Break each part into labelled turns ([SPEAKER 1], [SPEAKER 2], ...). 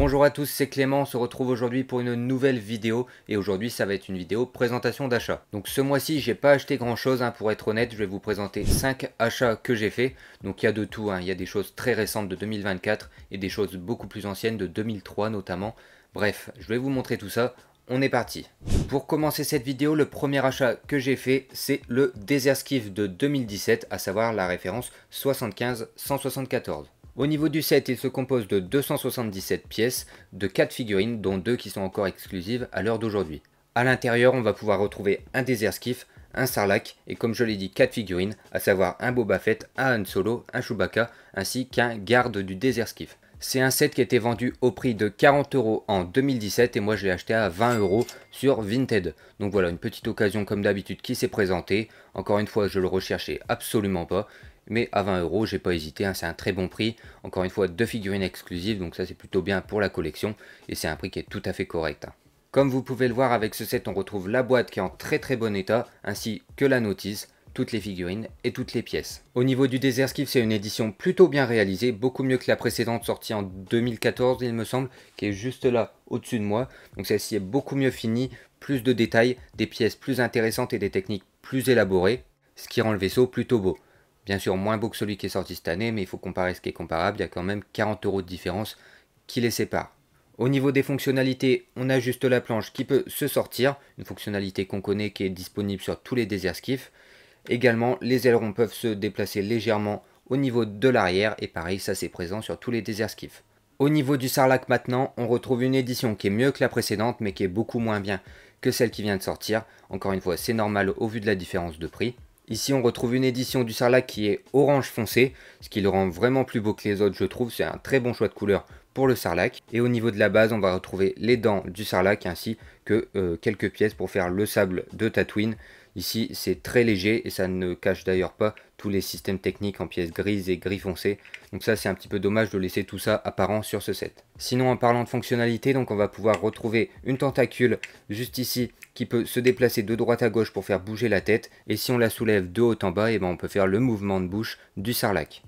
[SPEAKER 1] Bonjour à tous, c'est Clément, on se retrouve aujourd'hui pour une nouvelle vidéo et aujourd'hui ça va être une vidéo présentation d'achat. Donc ce mois-ci j'ai pas acheté grand chose pour être honnête, je vais vous présenter 5 achats que j'ai fait. Donc il y a de tout, il y a des choses très récentes de 2024 et des choses beaucoup plus anciennes de 2003 notamment. Bref, je vais vous montrer tout ça, on est parti. Pour commencer cette vidéo, le premier achat que j'ai fait c'est le Desert Skiff de 2017, à savoir la référence 75-174. Au niveau du set, il se compose de 277 pièces, de 4 figurines, dont 2 qui sont encore exclusives à l'heure d'aujourd'hui. A l'intérieur, on va pouvoir retrouver un Desert Skiff, un Sarlacc et comme je l'ai dit, 4 figurines, à savoir un Boba Fett, un Han Solo, un Chewbacca, ainsi qu'un garde du Desert Skiff. C'est un set qui était vendu au prix de 40 € en 2017 et moi je l'ai acheté à 20 € sur Vinted. Donc voilà, une petite occasion comme d'habitude qui s'est présentée. Encore une fois, je le recherchais absolument pas. Mais à 20 €, j'ai pas hésité, c'est un très bon prix. Encore une fois, 2 figurines exclusives, donc ça c'est plutôt bien pour la collection. Et c'est un prix qui est tout à fait correct. Comme vous pouvez le voir avec ce set, on retrouve la boîte qui est en très bon état, ainsi que la notice, toutes les figurines et toutes les pièces. Au niveau du Desert Skiff, c'est une édition plutôt bien réalisée, beaucoup mieux que la précédente sortie en 2014 il me semble, qui est juste là au-dessus de moi. Donc celle-ci est beaucoup mieux finie, plus de détails, des pièces plus intéressantes et des techniques plus élaborées, ce qui rend le vaisseau plutôt beau. Bien sûr moins beau que celui qui est sorti cette année, mais il faut comparer ce qui est comparable, il y a quand même 40 € de différence qui les sépare. Au niveau des fonctionnalités, on a juste la planche qui peut se sortir, une fonctionnalité qu'on connaît qui est disponible sur tous les Desert Skiff. Également, les ailerons peuvent se déplacer légèrement au niveau de l'arrière, et pareil, ça c'est présent sur tous les Desert Skiff. Au niveau du Sarlacc maintenant, on retrouve une édition qui est mieux que la précédente, mais qui est beaucoup moins bien que celle qui vient de sortir. Encore une fois, c'est normal au vu de la différence de prix. Ici, on retrouve une édition du Sarlacc qui est orange foncé, ce qui le rend vraiment plus beau que les autres, je trouve. C'est un très bon choix de couleur pour le Sarlacc. Et au niveau de la base, on va retrouver les dents du Sarlacc ainsi que quelques pièces pour faire le sable de Tatooine. Ici, c'est très léger et ça ne cache d'ailleurs pas tous les systèmes techniques en pièces grises et gris foncé. Donc ça, c'est un petit peu dommage de laisser tout ça apparent sur ce set. Sinon, en parlant de fonctionnalité, donc on va pouvoir retrouver une tentacule juste ici qui peut se déplacer de droite à gauche pour faire bouger la tête. Et si on la soulève de haut en bas, et on peut faire le mouvement de bouche du Sarlacc.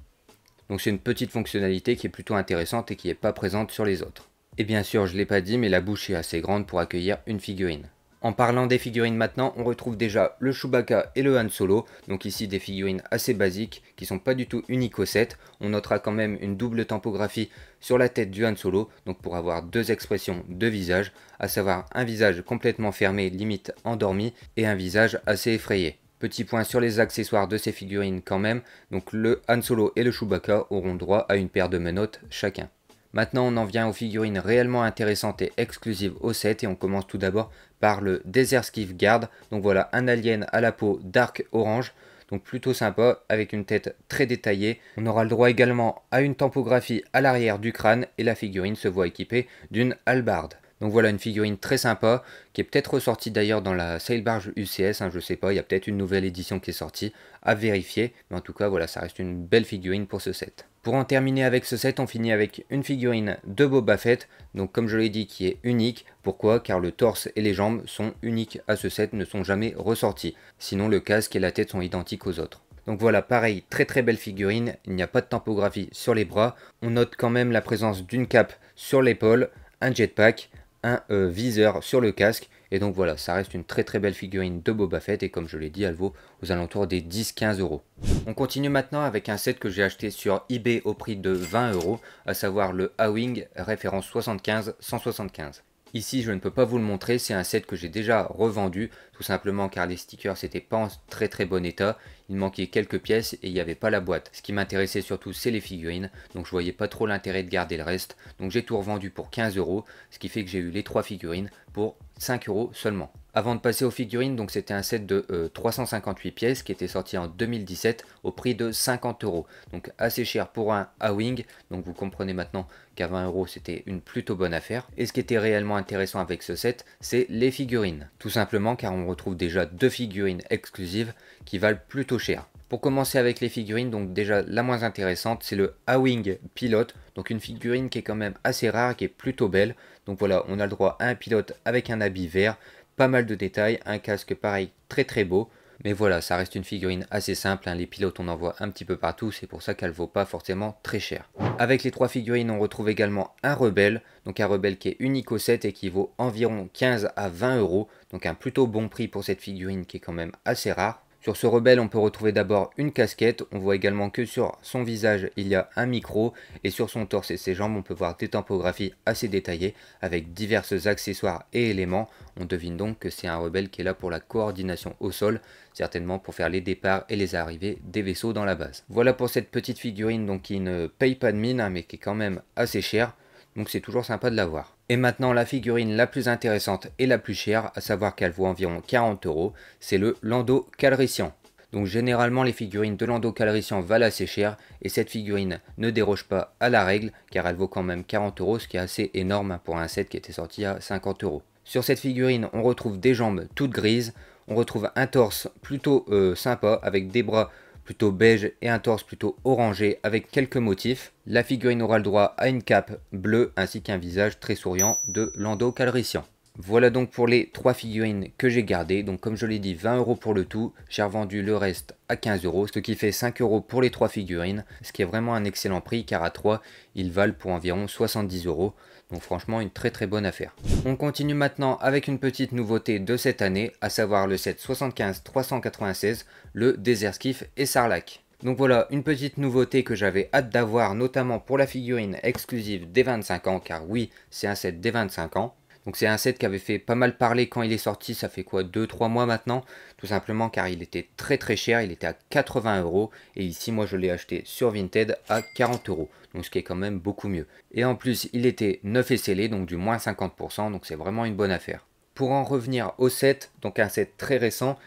[SPEAKER 1] Donc c'est une petite fonctionnalité qui est plutôt intéressante et qui n'est pas présente sur les autres. Et bien sûr, je ne l'ai pas dit, mais la bouche est assez grande pour accueillir une figurine. En parlant des figurines maintenant, on retrouve déjà le Chewbacca et le Han Solo. Donc ici des figurines assez basiques qui sont pas du tout uniques au set. On notera quand même une double tempographie sur la tête du Han Solo, donc pour avoir deux expressions de visage, à savoir un visage complètement fermé, limite endormi, et un visage assez effrayé. Petit point sur les accessoires de ces figurines quand même, donc le Han Solo et le Chewbacca auront droit à une paire de menottes chacun. Maintenant on en vient aux figurines réellement intéressantes et exclusives au set et on commence tout d'abord par le Desert Skiff Guard. Donc voilà un alien à la peau dark orange, donc plutôt sympa avec une tête très détaillée. On aura le droit également à une tempographie à l'arrière du crâne et la figurine se voit équipée d'une hallebarde. Donc voilà une figurine très sympa qui est peut-être ressortie d'ailleurs dans la Sailbarge UCS, je sais pas, il y a peut-être une nouvelle édition qui est sortie, à vérifier. Mais en tout cas voilà, ça reste une belle figurine pour ce set. Pour en terminer avec ce set, on finit avec une figurine de Boba Fett, donc comme je l'ai dit qui est unique. Pourquoi? Car le torse et les jambes sont uniques à ce set, ne sont jamais ressortis. Sinon le casque et la tête sont identiques aux autres. Donc voilà, pareil, très belle figurine, il n'y a pas de tempographie sur les bras. On note quand même la présence d'une cape sur l'épaule, un jetpack, un viseur sur le casque. Et donc voilà, ça reste une très belle figurine de Boba Fett et comme je l'ai dit, elle vaut aux alentours des 10-15 €. On continue maintenant avec un set que j'ai acheté sur eBay au prix de 20 €, à savoir le A-Wing référence 75-175. Ici, je ne peux pas vous le montrer, c'est un set que j'ai déjà revendu, tout simplement car les stickers n'étaient pas en très bon état, il manquait quelques pièces et il n'y avait pas la boîte. Ce qui m'intéressait surtout, c'est les figurines, donc je voyais pas trop l'intérêt de garder le reste, donc j'ai tout revendu pour 15 €, ce qui fait que j'ai eu les 3 figurines pour 5 € seulement. Avant de passer aux figurines, donc c'était un set de 358 pièces qui était sorti en 2017 au prix de 50 €. Donc assez cher pour un A-Wing, donc vous comprenez maintenant qu'à 20 € c'était une plutôt bonne affaire. Et ce qui était réellement intéressant avec ce set, c'est les figurines. Tout simplement car on retrouve déjà deux figurines exclusives qui valent plutôt cher. Pour commencer avec les figurines, donc déjà la moins intéressante, c'est le A-Wing pilote, donc une figurine qui est quand même assez rare, qui est plutôt belle. Donc voilà, on a le droit à un pilote avec un habit vert, pas mal de détails, un casque pareil très beau. Mais voilà, ça reste une figurine assez simple, hein. Les pilotes on en voit un petit peu partout, c'est pour ça qu'elle vaut pas forcément très cher. Avec les 3 figurines, on retrouve également un rebelle, donc un rebelle qui est unique au set et qui vaut environ 15 à 20 euros, donc un plutôt bon prix pour cette figurine qui est quand même assez rare. Sur ce rebelle, on peut retrouver d'abord une casquette, on voit également que sur son visage il y a un micro, et sur son torse et ses jambes on peut voir des tampographies assez détaillées avec divers accessoires et éléments. On devine donc que c'est un rebelle qui est là pour la coordination au sol, certainement pour faire les départs et les arrivées des vaisseaux dans la base. Voilà pour cette petite figurine donc qui ne paye pas de mine, hein, mais qui est quand même assez chère. Donc c'est toujours sympa de l'avoir. Et maintenant la figurine la plus intéressante et la plus chère, à savoir qu'elle vaut environ 40 euros, c'est le Lando Calrissian. Donc généralement les figurines de Lando Calrissian valent assez cher et cette figurine ne déroge pas à la règle car elle vaut quand même 40 euros, ce qui est assez énorme pour un set qui était sorti à 50 euros. Sur cette figurine on retrouve des jambes toutes grises, on retrouve un torse plutôt sympa avec des bras plutôt beige et un torse plutôt orangé avec quelques motifs. La figurine aura le droit à une cape bleue ainsi qu'un visage très souriant de Lando Calrissian. Voilà donc pour les 3 figurines que j'ai gardées, donc comme je l'ai dit 20 euros pour le tout, j'ai revendu le reste à 15 euros, ce qui fait 5 euros pour les 3 figurines, ce qui est vraiment un excellent prix car à 3 ils valent pour environ 70 euros, donc franchement une très bonne affaire. On continue maintenant avec une petite nouveauté de cette année, à savoir le set 75-396, le Desert Skiff et Sarlacc. Donc voilà, une petite nouveauté que j'avais hâte d'avoir, notamment pour la figurine exclusive des 25 ans, car oui, c'est un set des 25 ans. Donc c'est un set qui avait fait pas mal parler quand il est sorti, ça fait quoi 2-3 mois maintenant, tout simplement car il était très cher, il était à 80 euros et ici moi je l'ai acheté sur Vinted à 40 euros, donc ce qui est quand même beaucoup mieux. Et en plus il était neuf et scellé, donc du moins 50%, donc c'est vraiment une bonne affaire. Pour en revenir au set, donc un set très récent,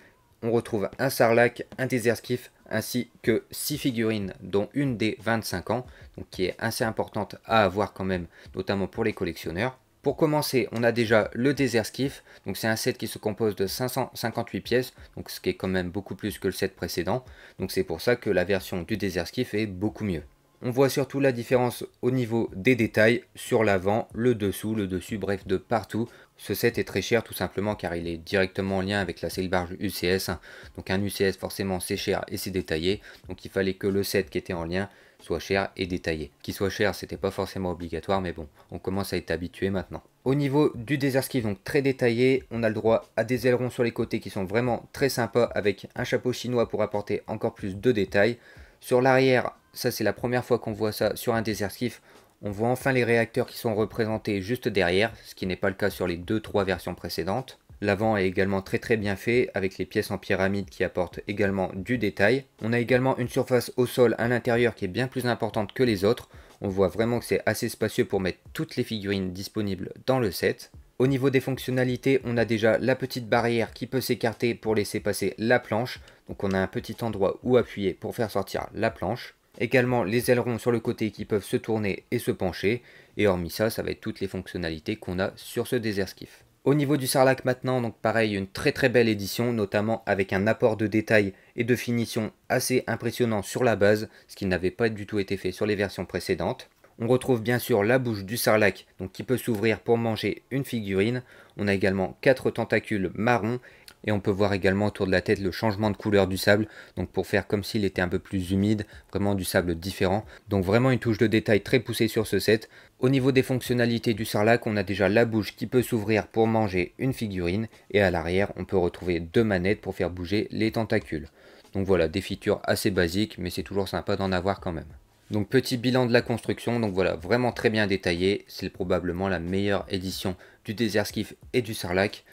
[SPEAKER 1] on retrouve un Sarlacc, un Desert Skiff, ainsi que 6 figurines, dont une des 25 ans, donc qui est assez importante à avoir quand même, notamment pour les collectionneurs. Pour commencer, on a déjà le Desert Skiff, donc c'est un set qui se compose de 558 pièces, donc ce qui est quand même beaucoup plus que le set précédent, donc c'est pour ça que la version du Desert Skiff est beaucoup mieux. On voit surtout la différence au niveau des détails, sur l'avant, le dessus, bref de partout. Ce set est très cher tout simplement car il est directement en lien avec la sailbarge UCS, donc un UCS forcément c'est cher et c'est détaillé, donc il fallait que le set qui était en lien soit cher et détaillé. Qu'il soit cher, c'était pas forcément obligatoire, mais bon, on commence à être habitué maintenant. Au niveau du Desert Skiff, donc très détaillé, on a le droit à des ailerons sur les côtés qui sont vraiment très sympas avec un chapeau chinois pour apporter encore plus de détails. Sur l'arrière, ça c'est la première fois qu'on voit ça sur un Desert Skiff, on voit enfin les réacteurs qui sont représentés juste derrière, ce qui n'est pas le cas sur les 2-3 versions précédentes. L'avant est également très bien fait, avec les pièces en pyramide qui apportent également du détail. On a également une surface au sol à l'intérieur qui est bien plus importante que les autres. On voit vraiment que c'est assez spacieux pour mettre toutes les figurines disponibles dans le set. Au niveau des fonctionnalités, on a déjà la petite barrière qui peut s'écarter pour laisser passer la planche. Donc on a un petit endroit où appuyer pour faire sortir la planche. Également les ailerons sur le côté qui peuvent se tourner et se pencher. Et hormis ça, ça va être toutes les fonctionnalités qu'on a sur ce Desert Skiff. Au niveau du Sarlacc maintenant, donc pareil, une très belle édition, notamment avec un apport de détail et de finition assez impressionnant sur la base, ce qui n'avait pas du tout été fait sur les versions précédentes. On retrouve bien sûr la bouche du Sarlacc, donc qui peut s'ouvrir pour manger une figurine. On a également 4 tentacules marrons. Et on peut voir également autour de la tête le changement de couleur du sable, donc pour faire comme s'il était un peu plus humide, vraiment du sable différent. Donc vraiment une touche de détail très poussée sur ce set. Au niveau des fonctionnalités du Sarlacc, on a déjà la bouche qui peut s'ouvrir pour manger une figurine, et à l'arrière on peut retrouver 2 manettes pour faire bouger les tentacules. Donc voilà, des features assez basiques, mais c'est toujours sympa d'en avoir quand même. Donc petit bilan de la construction, donc voilà, vraiment très bien détaillé, c'est probablement la meilleure édition du Desert Skiff et du Sarlacc.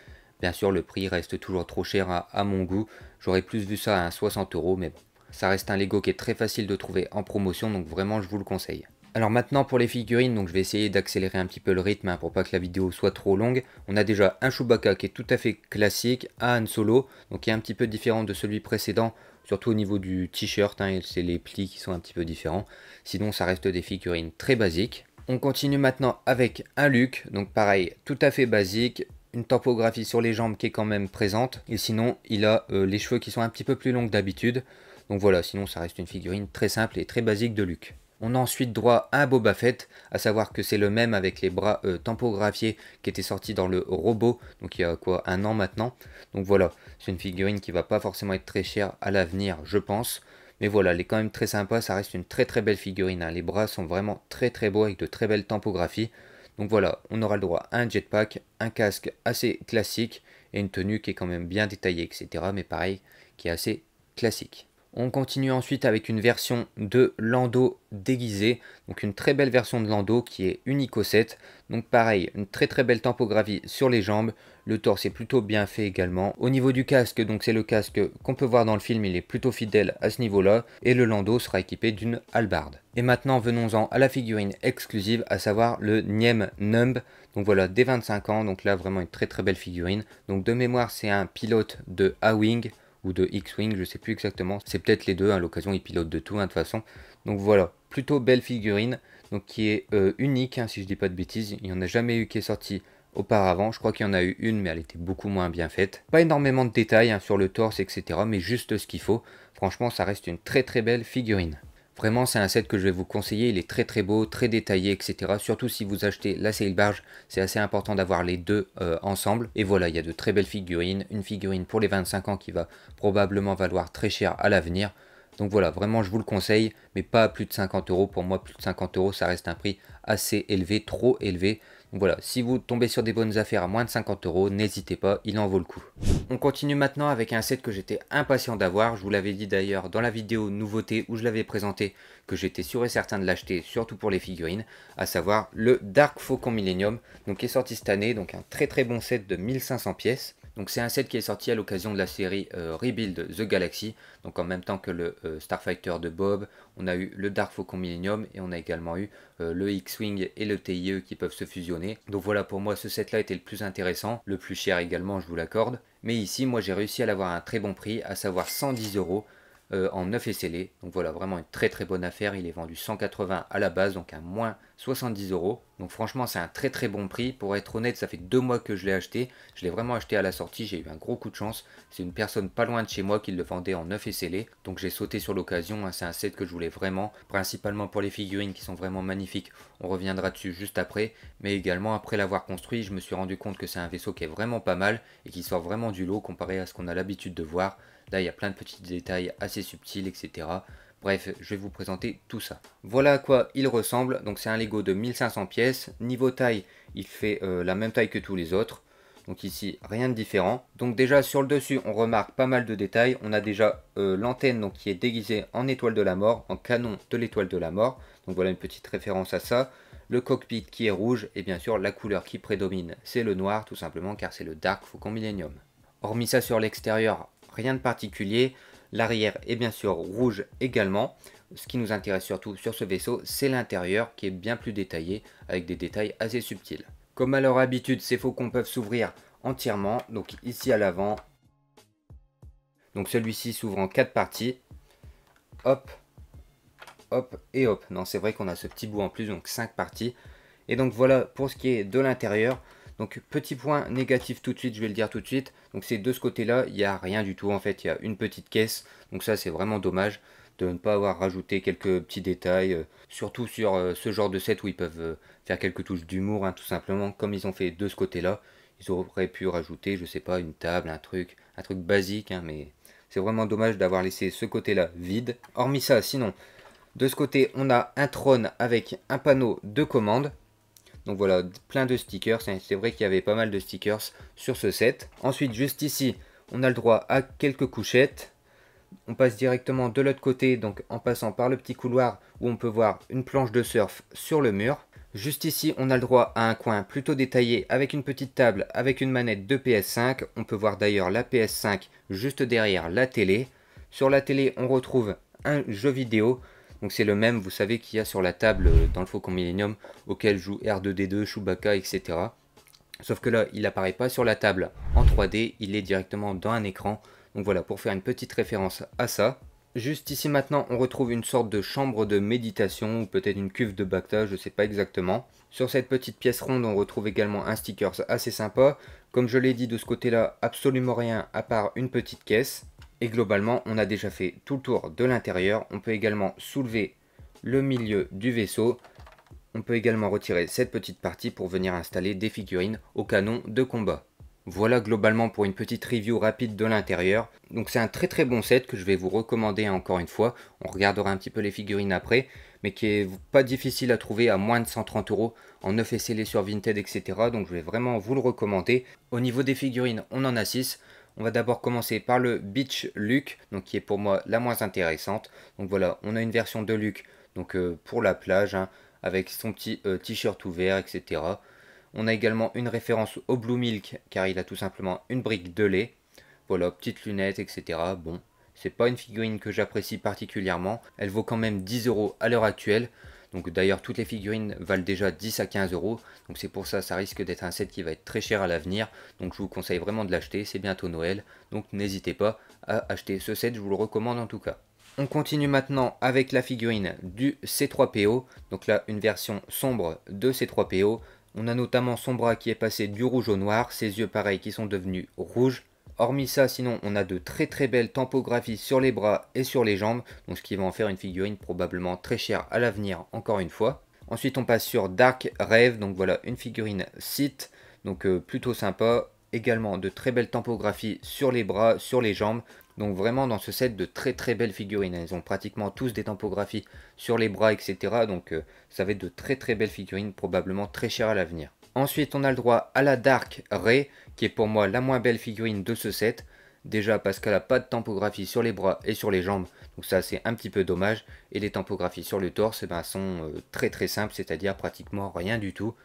[SPEAKER 1] Bien sûr, le prix reste toujours trop cher à mon goût. J'aurais plus vu ça à 60 euros, mais bon. Ça reste un Lego qui est très facile de trouver en promotion, donc vraiment je vous le conseille. Alors maintenant pour les figurines, donc je vais essayer d'accélérer un petit peu le rythme pour pas que la vidéo soit trop longue. On a déjà un Chewbacca qui est tout à fait classique, un Han Solo, donc qui est un petit peu différent de celui précédent, surtout au niveau du t-shirt, c'est les plis qui sont un petit peu différents. Sinon ça reste des figurines très basiques. On continue maintenant avec un Luke, donc pareil, tout à fait basique. Une topographie sur les jambes qui est quand même présente. Et sinon, il a les cheveux qui sont un petit peu plus longs que d'habitude. Donc voilà, sinon ça reste une figurine très simple et très basique de Luke. On a ensuite droit à un Boba Fett, à savoir que c'est le même avec les bras tampographiés qui était sorti dans le robot, donc il y a quoi, un an maintenant. Donc voilà, c'est une figurine qui va pas forcément être très chère à l'avenir, je pense. Mais voilà, elle est quand même très sympa, ça reste une très très belle figurine, hein. Les bras sont vraiment très très beaux avec de très belles tampographies. Donc voilà, on aura le droit à un jetpack, un casque assez classique et une tenue qui est quand même bien détaillée, etc. Mais pareil, qui est assez classique. On continue ensuite avec une version de Lando déguisé, donc une très belle version de Lando qui est unique au set. Donc pareil, une très très belle tempographie sur les jambes, le torse est plutôt bien fait également. Au niveau du casque, donc c'est le casque qu'on peut voir dans le film, il est plutôt fidèle à ce niveau-là, et le Lando sera équipé d'une hallebarde. Et maintenant venons-en à la figurine exclusive, à savoir le Nien Numb. Donc voilà, dès 25 ans, donc là vraiment une très très belle figurine. Donc de mémoire c'est un pilote de A-Wing, ou de X-Wing, je sais plus exactement. C'est peut-être les deux, à l'occasion ils pilotent de tout, hein, de toute façon. Donc voilà, plutôt belle figurine, donc qui est unique, hein, si je dis pas de bêtises. Il n'y en a jamais eu qui est sorti auparavant. Je crois qu'il y en a eu une, mais elle était beaucoup moins bien faite. Pas énormément de détails, hein, sur le torse, etc. Mais juste ce qu'il faut. Franchement, ça reste une très très belle figurine. Vraiment, c'est un set que je vais vous conseiller, il est très très beau, très détaillé, etc. Surtout si vous achetez la Sail Barge, c'est assez important d'avoir les deux ensemble. Et voilà, il y a de très belles figurines, une figurine pour les 25 ans qui va probablement valoir très cher à l'avenir. Donc voilà, vraiment je vous le conseille, mais pas à plus de 50 euros. Pour moi, plus de 50 euros, ça reste un prix assez élevé, trop élevé. Donc voilà, si vous tombez sur des bonnes affaires à moins de 50 euros, n'hésitez pas, il en vaut le coup. On continue maintenant avec un set que j'étais impatient d'avoir. Je vous l'avais dit d'ailleurs dans la vidéo nouveauté où je l'avais présenté que j'étais sûr et certain de l'acheter, surtout pour les figurines, à savoir le Dark Faucon Millennium, donc qui est sorti cette année, donc un très très bon set de 1500 pièces. Donc c'est un set qui est sorti à l'occasion de la série Rebuild The Galaxy, donc en même temps que le Starfighter de Bob, on a eu le Dark Faucon Millennium et on a également eu le X-Wing et le TIE qui peuvent se fusionner. Donc voilà, pour moi ce set là était le plus intéressant, le plus cher également, je vous l'accorde. Mais ici moi j'ai réussi à l'avoir à un très bon prix, à savoir 110 euros. En 9 et scellé. Donc voilà, vraiment une très très bonne affaire. Il est vendu 180 à la base, donc à moins 70 euros. Donc franchement, c'est un très très bon prix. Pour être honnête, ça fait 2 mois que je l'ai acheté. Je l'ai vraiment acheté à la sortie. J'ai eu un gros coup de chance. C'est une personne pas loin de chez moi qui le vendait en 9 et scellé. Donc j'ai sauté sur l'occasion. C'est un set que je voulais vraiment, principalement pour les figurines qui sont vraiment magnifiques. On reviendra dessus juste après. Mais également, après l'avoir construit, je me suis rendu compte que c'est un vaisseau qui est vraiment pas mal et qui sort vraiment du lot comparé à ce qu'on a l'habitude de voir. Là, il y a plein de petits détails assez subtils, etc. Bref, je vais vous présenter tout ça. Voilà à quoi il ressemble. Donc c'est un Lego de 1500 pièces. Niveau taille, il fait la même taille que tous les autres. Donc ici, rien de différent. Donc déjà, sur le dessus, on remarque pas mal de détails. On a déjà l'antenne donc, qui est déguisée en étoile de la mort, en canon de l'étoile de la mort. Donc voilà une petite référence à ça. Le cockpit qui est rouge. Et bien sûr, la couleur qui prédomine, c'est le noir, tout simplement, car c'est le Dark Faucon Millennium. Hormis ça, sur l'extérieur, rien de particulier. L'arrière est bien sûr rouge également. Ce qui nous intéresse surtout sur ce vaisseau, c'est l'intérieur qui est bien plus détaillé avec des détails assez subtils. Comme à leur habitude, ces faucons peuvent s'ouvrir entièrement. Donc ici à l'avant. Donc celui-ci s'ouvre en 4 parties. Hop, hop et hop. Non, c'est vrai qu'on a ce petit bout en plus, donc 5 parties. Et donc voilà pour ce qui est de l'intérieur. Donc petit point négatif tout de suite, je vais le dire tout de suite. Donc c'est de ce côté-là, il n'y a rien du tout en fait, il y a une petite caisse. Donc ça c'est vraiment dommage de ne pas avoir rajouté quelques petits détails. Surtout sur ce genre de set où ils peuvent faire quelques touches d'humour, hein, tout simplement. Comme ils ont fait de ce côté-là, ils auraient pu rajouter, je sais pas, une table, un truc basique. Hein, mais c'est vraiment dommage d'avoir laissé ce côté-là vide. Hormis ça, sinon, de ce côté, on a un trône avec un panneau de commande. Donc voilà, plein de stickers. C'est vrai qu'il y avait pas mal de stickers sur ce set. Ensuite, juste ici, on a le droit à quelques couchettes. On passe directement de l'autre côté, donc en passant par le petit couloir où on peut voir une planche de surf sur le mur. Juste ici, on a le droit à un coin plutôt détaillé avec une petite table, avec une manette de PS5. On peut voir d'ailleurs la PS5 juste derrière la télé. Sur la télé, on retrouve un jeu vidéo. Donc c'est le même, vous savez, qu'il y a sur la table dans le Faucon Millennium, auquel joue R2D2, Chewbacca, etc. Sauf que là, il n'apparaît pas sur la table en 3D, il est directement dans un écran. Donc voilà, pour faire une petite référence à ça. Juste ici maintenant, on retrouve une sorte de chambre de méditation, ou peut-être une cuve de Bacta, je ne sais pas exactement. Sur cette petite pièce ronde, on retrouve également un sticker assez sympa. Comme je l'ai dit, de ce côté-là, absolument rien à part une petite caisse. Et globalement, on a déjà fait tout le tour de l'intérieur. On peut également soulever le milieu du vaisseau. On peut également retirer cette petite partie pour venir installer des figurines au canon de combat. Voilà globalement pour une petite review rapide de l'intérieur. Donc c'est un très bon set que je vais vous recommander encore une fois. On regardera un petit peu les figurines après, mais qui est pas difficile à trouver à moins de 130 € en 9 et scellé sur Vinted, etc. Donc je vais vraiment vous le recommander. Au niveau des figurines, on en a 6. On va d'abord commencer par le Beach Luke, donc qui est pour moi la moins intéressante. Donc voilà, on a une version de Luke donc pour la plage, hein, avec son petit t-shirt ouvert, etc. On a également une référence au Blue Milk, car il a tout simplement une brique de lait. Voilà, petites lunettes, etc. Bon, c'est pas une figurine que j'apprécie particulièrement. Elle vaut quand même 10 € à l'heure actuelle. Donc d'ailleurs, toutes les figurines valent déjà 10 à 15 €. Donc c'est pour ça, ça risque d'être un set qui va être très cher à l'avenir. Donc je vous conseille vraiment de l'acheter, c'est bientôt Noël. Donc n'hésitez pas à acheter ce set, je vous le recommande en tout cas. On continue maintenant avec la figurine du C3PO. Donc là, une version sombre de C3PO. On a notamment son bras qui est passé du rouge au noir, ses yeux pareils qui sont devenus rouges. Hormis ça, sinon on a de très belles tampographies sur les bras et sur les jambes, donc ce qui va en faire une figurine probablement très chère à l'avenir encore une fois. Ensuite on passe sur Dark Rave, donc voilà une figurine Sith, donc plutôt sympa. Également de très belles tampographies sur les bras, sur les jambes. Donc vraiment dans ce set de très belles figurines. Ils ont pratiquement tous des tampographies sur les bras, etc. Donc ça va être de très belles figurines, probablement très chères à l'avenir. Ensuite on a le droit à la Dark Rey, qui est pour moi la moins belle figurine de ce set. Déjà parce qu'elle n'a pas de tampographie sur les bras et sur les jambes. Donc ça c'est un petit peu dommage. Et les tampographies sur le torse sont très simples, c'est-à-dire pratiquement rien du tout.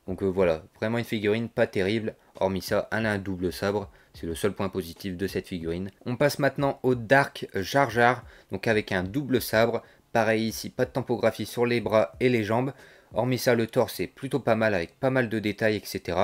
[SPEAKER 1] Donc voilà, vraiment une figurine pas terrible. Hormis ça, elle a un double sabre. C'est le seul point positif de cette figurine. On passe maintenant au Dark Jar Jar. Donc avec un double sabre. Pareil ici, pas de tampographie sur les bras et les jambes. Hormis ça, le torse est plutôt pas mal avec pas mal de détails, etc.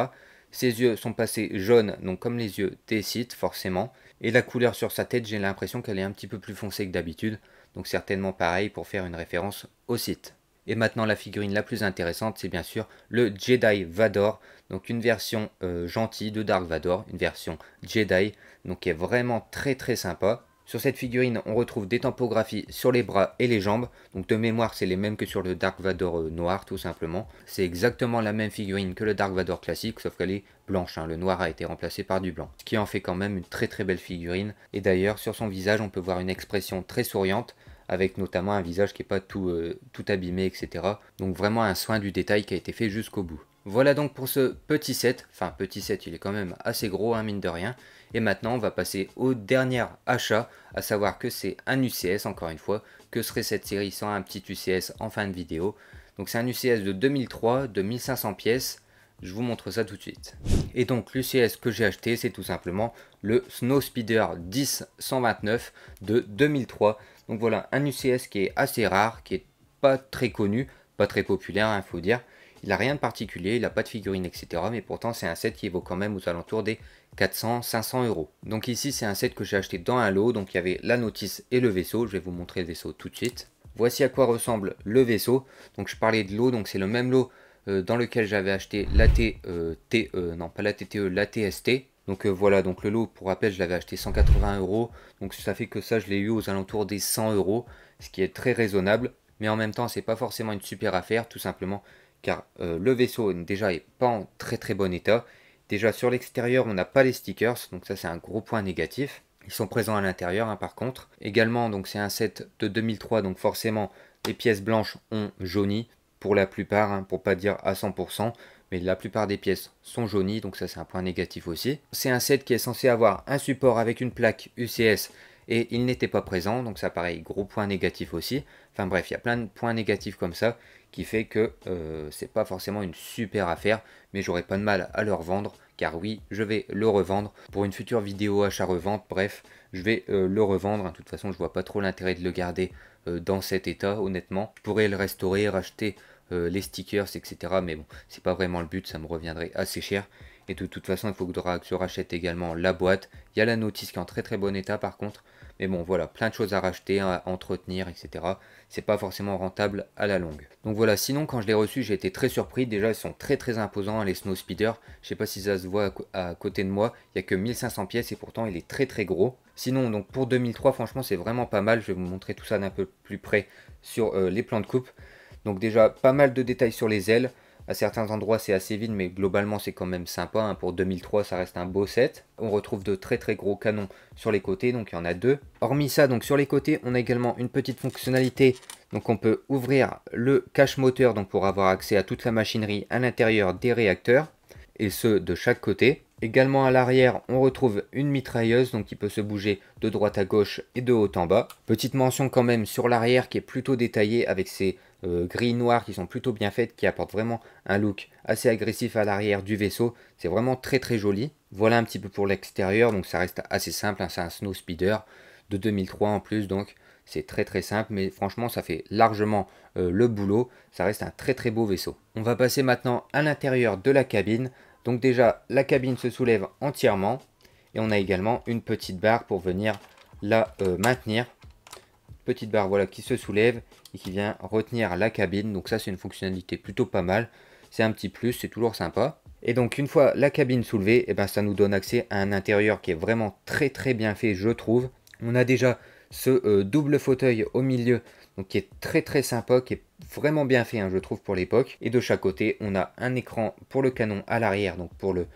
[SPEAKER 1] Ses yeux sont passés jaunes, donc comme les yeux des Sith forcément. Et la couleur sur sa tête, j'ai l'impression qu'elle est un petit peu plus foncée que d'habitude. Donc certainement pareil pour faire une référence au Sith. Et maintenant la figurine la plus intéressante, c'est bien sûr le Jedi Vador. Donc une version gentille de Dark Vador, une version Jedi, donc qui est vraiment très sympa. Sur cette figurine, on retrouve des tampographies sur les bras et les jambes. Donc de mémoire, c'est les mêmes que sur le Dark Vador noir, tout simplement. C'est exactement la même figurine que le Dark Vador classique, sauf qu'elle est blanche, hein. Le noir a été remplacé par du blanc. Ce qui en fait quand même une très belle figurine. Et d'ailleurs, sur son visage, on peut voir une expression très souriante, avec notamment un visage qui n'est pas tout abîmé, etc. Donc vraiment un soin du détail qui a été fait jusqu'au bout. Voilà donc pour ce petit set. Enfin, petit set, il est quand même assez gros, hein, mine de rien. Et maintenant, on va passer au dernier achat, à savoir que c'est un UCS, encore une fois. Que serait cette série sans un petit UCS en fin de vidéo? Donc c'est un UCS de 2003, de 1500 pièces. Je vous montre ça tout de suite. Et donc l'UCS que j'ai acheté, c'est tout simplement le Snowspeeder 10-129 de 2003. Donc voilà, un UCS qui est assez rare, qui est pas très connu, pas très populaire, il faut dire. Il n'a rien de particulier, il n'a pas de figurine, etc. Mais pourtant, c'est un set qui vaut quand même aux alentours des 400-500 €. Donc ici, c'est un set que j'ai acheté dans un lot. Donc il y avait la notice et le vaisseau. Je vais vous montrer le vaisseau tout de suite. Voici à quoi ressemble le vaisseau. Donc je parlais de lot, donc c'est le même lot dans lequel j'avais acheté la la TST. Donc voilà, donc le lot, pour rappel, je l'avais acheté 180 €. Donc ça fait que ça, je l'ai eu aux alentours des 100 €, ce qui est très raisonnable. Mais en même temps, c'est pas forcément une super affaire, tout simplement car le vaisseau déjà est pas en très bon état. Déjà sur l'extérieur, on n'a pas les stickers, donc ça c'est un gros point négatif. Ils sont présents à l'intérieur, hein, par contre. Également, donc c'est un set de 2003, donc forcément les pièces blanches ont jauni pour la plupart, hein, pour pas dire à 100%. Mais la plupart des pièces sont jaunies, donc ça c'est un point négatif aussi. C'est un set qui est censé avoir un support avec une plaque UCS et il n'était pas présent, donc ça pareil, gros point négatif aussi. Enfin bref, il y a plein de points négatifs comme ça qui fait que c'est pas forcément une super affaire, mais j'aurais pas de mal à le revendre, car oui, je vais le revendre pour une future vidéo achat-revente. Bref, je vais le revendre. De toute façon, je vois pas trop l'intérêt de le garder dans cet état, honnêtement. Je pourrais le restaurer, racheter les stickers, etc. Mais bon, c'est pas vraiment le but, ça me reviendrait assez cher. Et de toute façon, il faudra que je rachète également la boîte. Il y a la notice qui est en très très bon état par contre. Mais bon, voilà, plein de choses à racheter, à entretenir, etc. C'est pas forcément rentable à la longue. Donc voilà, sinon quand je l'ai reçu, j'ai été très surpris. Déjà, ils sont très très imposants, les Snow Speeder. Je sais pas si ça se voit à côté de moi. Il n'y a que 1500 pièces et pourtant il est très très gros. Sinon, donc pour 2003, franchement, c'est vraiment pas mal. Je vais vous montrer tout ça d'un peu plus près sur les plans de coupe. Donc déjà, pas mal de détails sur les ailes. À certains endroits, c'est assez vide, mais globalement, c'est quand même sympa. Hein. Pour 2003, ça reste un beau set. On retrouve de très très gros canons sur les côtés, donc il y en a deux. Hormis ça, donc sur les côtés, on a également une petite fonctionnalité. Donc on peut ouvrir le cache moteur donc pour avoir accès à toute la machinerie à l'intérieur des réacteurs, et ce de chaque côté. Également à l'arrière, on retrouve une mitrailleuse donc qui peut se bouger de droite à gauche et de haut en bas. Petite mention quand même sur l'arrière qui est plutôt détaillée avec ces grilles noires qui sont plutôt bien faites, qui apportent vraiment un look assez agressif à l'arrière du vaisseau. C'est vraiment très très joli. Voilà un petit peu pour l'extérieur, donc ça reste assez simple, hein. C'est un Snow Speeder de 2003 en plus, donc c'est très très simple, mais franchement ça fait largement le boulot. Ça reste un très très beau vaisseau. On va passer maintenant à l'intérieur de la cabine. Donc déjà, la cabine se soulève entièrement et on a également une petite barre pour venir la maintenir. Petite barre voilà qui se soulève et qui vient retenir la cabine. Donc ça c'est une fonctionnalité plutôt pas mal. C'est un petit plus, c'est toujours sympa. Et donc une fois la cabine soulevée, et ben, ça nous donne accès à un intérieur qui est vraiment très très bien fait je trouve. On a déjà ce double fauteuil au milieu, donc qui est très très sympa, qui est vraiment bien fait hein, je trouve pour l'époque. Et de chaque côté on a un écran pour le canon à l'arrière, donc pour le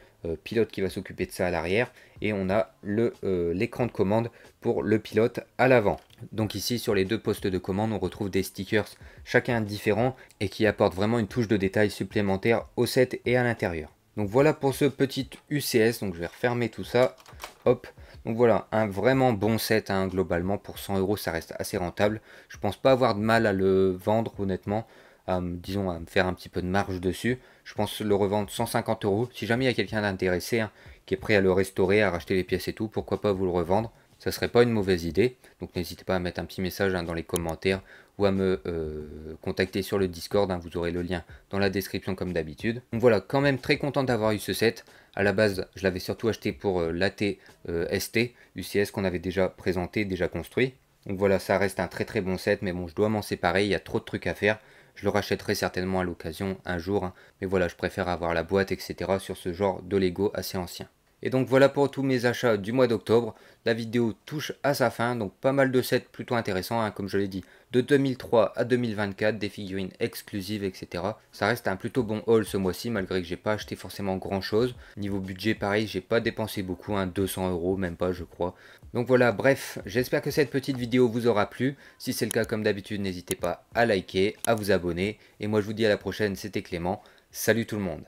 [SPEAKER 1] pilote qui va s'occuper de ça à l'arrière, et on a l'écran de commande pour le pilote à l'avant. Donc ici sur les deux postes de commande on retrouve des stickers chacun différents et qui apportent vraiment une touche de détail supplémentaire au set et à l'intérieur. Donc voilà pour ce petit UCS, donc je vais refermer tout ça, hop. Donc voilà, un vraiment bon set hein, globalement, pour 100 € ça reste assez rentable. Je pense pas avoir de mal à le vendre honnêtement, disons à me faire un petit peu de marge dessus. Je pense le revendre 150 €. Si jamais il y a quelqu'un d'intéressé hein, qui est prêt à le restaurer, à racheter les pièces et tout, pourquoi pas vous le revendre. Ça serait pas une mauvaise idée. Donc n'hésitez pas à mettre un petit message hein, dans les commentaires ou à me contacter sur le Discord. Hein, vous aurez le lien dans la description comme d'habitude. Donc voilà, quand même très content d'avoir eu ce set. À la base, je l'avais surtout acheté pour l'AT ST UCS qu'on avait déjà présenté, déjà construit. Donc voilà, ça reste un très très bon set, mais bon, je dois m'en séparer, il y a trop de trucs à faire. Je le rachèterai certainement à l'occasion un jour, hein, mais voilà, je préfère avoir la boîte, etc. sur ce genre de Lego assez ancien. Et donc voilà pour tous mes achats du mois d'octobre. La vidéo touche à sa fin, donc pas mal de sets plutôt intéressants, hein, comme je l'ai dit, de 2003 à 2024, des figurines exclusives, etc. Ça reste un plutôt bon haul ce mois-ci, malgré que j'ai pas acheté forcément grand chose. Niveau budget, pareil, j'ai pas dépensé beaucoup, hein, 200 €, même pas je crois. Donc voilà, bref, j'espère que cette petite vidéo vous aura plu. Si c'est le cas, comme d'habitude, n'hésitez pas à liker, à vous abonner. Et moi je vous dis à la prochaine, c'était Clément. Salut tout le monde.